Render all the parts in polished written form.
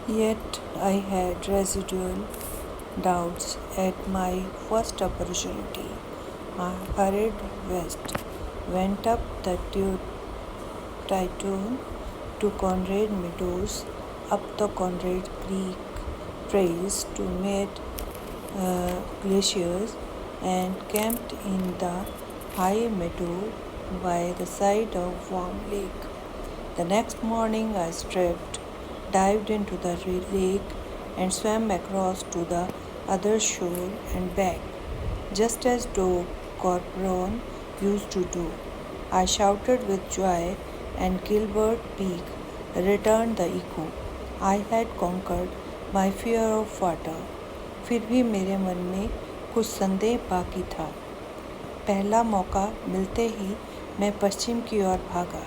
Yet I had residual doubts at my first opportunity. I hurried west, went up the Tytoon to Conrad Meadows, up the Conrad Creek trails to meet glaciers, and camped in the high meadow by the side of Warm Lake. The next morning I stripped, dived into the lake, and swam across to the other shore and back, just as Doug Corcoran used to do. I shouted with joy, and Gilbert Peak returned the echo. I had conquered my fear of water. फिर भी मेरे मन में कुछ संदेह बाकी था। पहला मौका मिलते ही मैं पश्चिम की ओर भागा,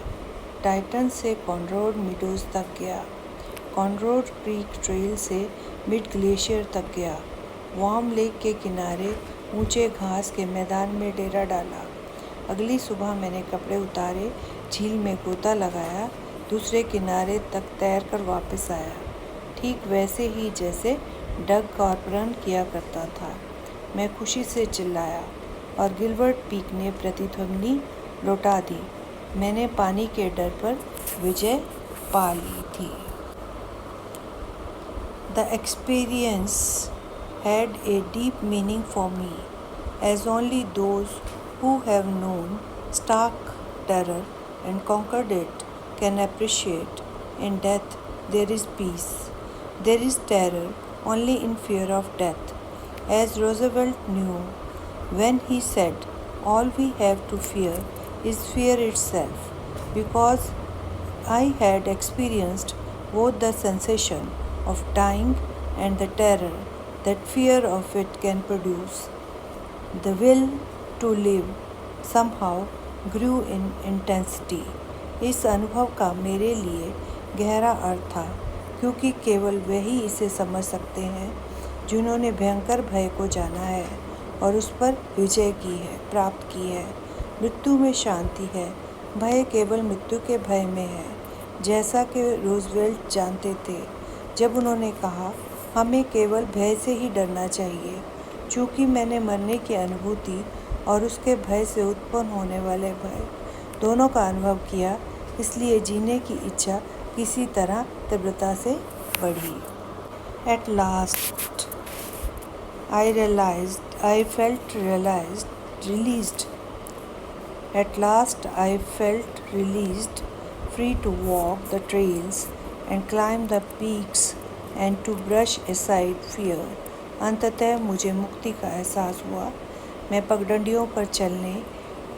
टाइटन से कॉनरैड मीडोज तक गया, कॉनरैड क्रीक ट्रेल से मिड ग्लेशियर तक गया, वार्म लेक के किनारे ऊंचे घास के मैदान में डेरा डाला। अगली सुबह मैंने कपड़े उतारे, झील में गोता लगाया, दूसरे किनारे तक तैरकर वापस आया, ठीक वैसे ही जैसे डग कॉर्पोरन किया करता था। मैं खुशी से चिल्लाया और गिलबर्ट पीक ने प्रतिध्वनि लौटा दी। मैंने पानी के डर पर विजय पा ली थी। The experience had a deep meaning for me, as only those who have known stark terror and conquered it can appreciate. In death there is peace. There is terror only in fear of death, as Roosevelt knew when he said, "All we have to fear is fear itself," because I had experienced both the sensation of dying and the terror that fear of it can produce. The will to live somehow grew in intensity. इस अनुभव का मेरे लिए गहरा अर्थ था, क्योंकि केवल वही इसे समझ सकते हैं जिन्होंने भयंकर भय को जाना है और उस पर विजय की है, प्राप्त की है। मृत्यु में शांति है, भय केवल मृत्यु के भय में है, जैसा कि रूजवेल्ट जानते थे जब उन्होंने कहा, हमें केवल भय से ही डरना चाहिए। चूँकि मैंने मरने की अनुभूति और उसके भय से उत्पन्न होने वाले भय दोनों का अनुभव किया, इसलिए जीने की इच्छा किसी तरह तीव्रता से बढ़ी। At last I felt released. At last I felt released, free to walk the trails and climb the peaks and to brush aside fear. अंततः मुझे मुक्ति का एहसास हुआ। मैं पगडंडियों पर चलने,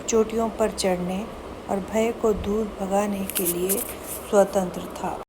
चोटियों पर चढ़ने और भय को दूर भगाने के लिए स्वतंत्र था।